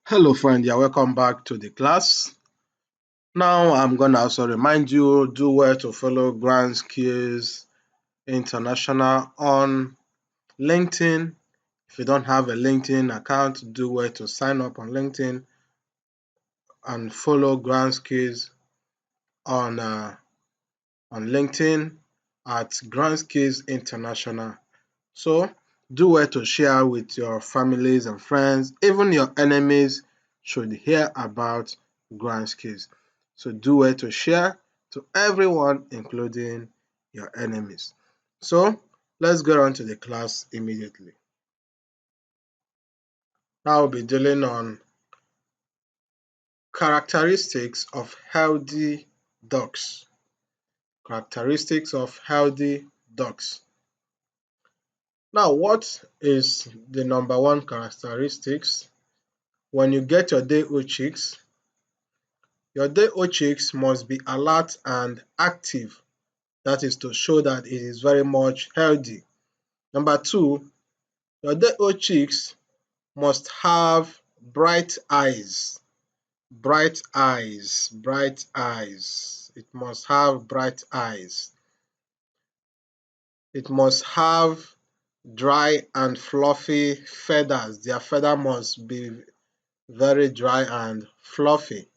Hello friend, you're welcome back to the class. Now I'm gonna also remind you, do well to follow Grand Skills International on LinkedIn. If you don't have a LinkedIn account, do well to sign up on LinkedIn and follow Grand Skills on LinkedIn at Grand Skills International. So do well to share with your families and friends. Even your enemies should hear about Grand Skills. So do well to share to everyone, including your enemies. So let's get on to the class immediately. Now we'll be dealing on characteristics of healthy dogs. Characteristics of healthy dogs. Now, what is the number one characteristics? When you get your day-old chicks, your day-old chicks must be alert and active. That is to show that it is very much healthy. Number two, your day-old chicks must have bright eyes. Bright eyes, bright eyes. It must have bright eyes. It must have dry and fluffy feathers. Their feather must be very dry and fluffy.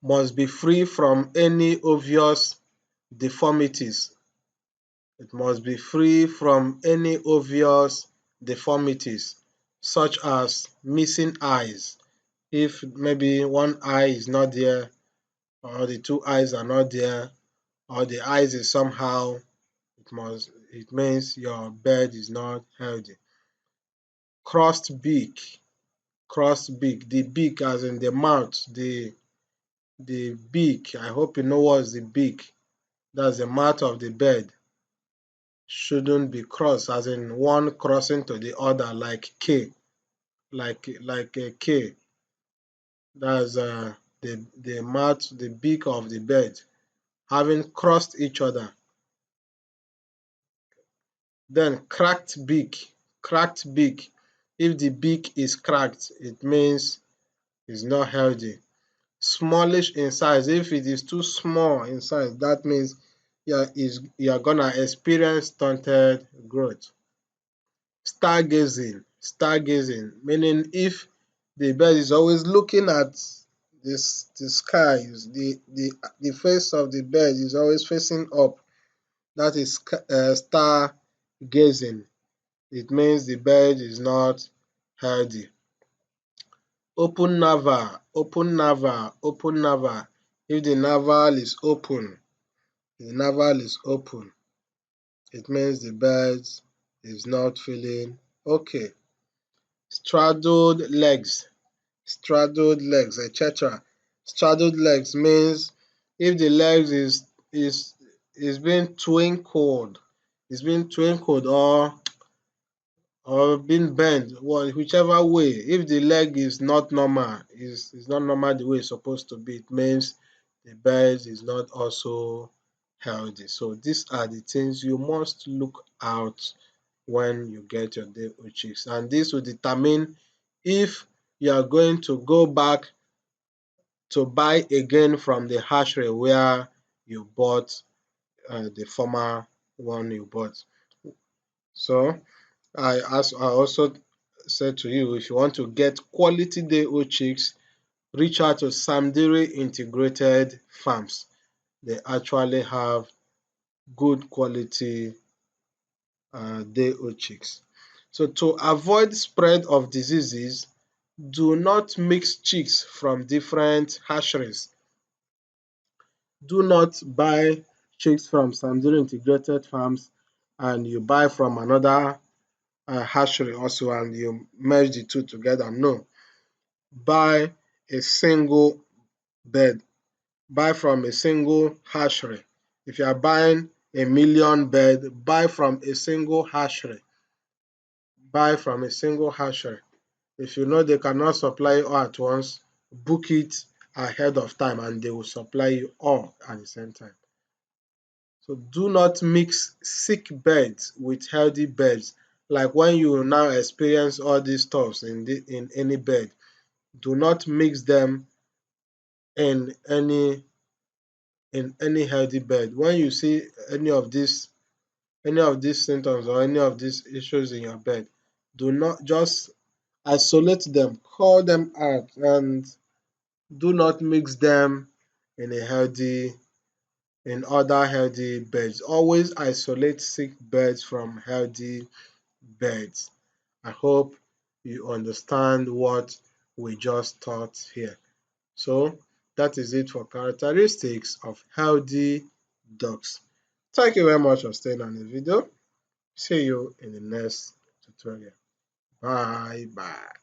Must be free from any obvious deformities. It must be free from any obvious deformities, such as missing eyes. If maybe one eye is not there, or the two eyes are not there, or the eyes is somehow, it means your bird is not healthy. Crossed beak, crossed beak, the beak as in the mouth, the beak, I hope you know what's the beak. That's the mouth of the bird. Shouldn't be crossed, as in one crossing to the other, like K, like a K. That's the mouth, the beak of the bird, having crossed each other. Then cracked beak, cracked beak. If the beak is cracked, it means it's not healthy. Smallish in size. If it is too small in size, that means you're gonna experience stunted growth. Stargazing, stargazing, meaning if the bird is always looking at the skies, the face of the bird is always facing up. That is stargazing. It means the bird is not healthy. Open navel, open navel, open navel. If the navel is open, the navel is open, it means the bird is not feeling okay. Straddled legs, etc. Straddled legs means if the legs is being twinkled, or being bent, whichever way. If the leg is not normal, is not normal the way it's supposed to be, it means the bird is not also healthy. So these are the things you must look out when you get your day-old chicks, and this will determine if you are going to go back to buy again from the hatchery where you bought the former one you bought. So I also said to you, if you want to get quality day-old chicks, reach out to Samdiri Integrated Farms. They actually have good quality day-old chicks. So to avoid spread of diseases, do not mix chicks from different hatcheries. Do not buy chicks from Samdiri Integrated Farms and you buy from another hatchery also and you merge the two together. No. Buy a single bird. Buy from a single hatchery. If you are buying a million bird, buy from a single hatchery. Buy from a single hatchery. If you know they cannot supply you all at once, book it ahead of time and they will supply you all at the same time. So do not mix sick birds with healthy birds. like when you now experience all these stuffs in any bed, do not mix them in any healthy bed. When you see any of these symptoms or any of these issues in your bed, do not just isolate them, call them out, and do not mix them in a healthy in other healthy beds. Always isolate sick beds from healthy beds. I hope you understand what we just taught here. So that is it for characteristics of healthy dogs. Thank you very much for staying on the video. See you in the next tutorial. Bye bye.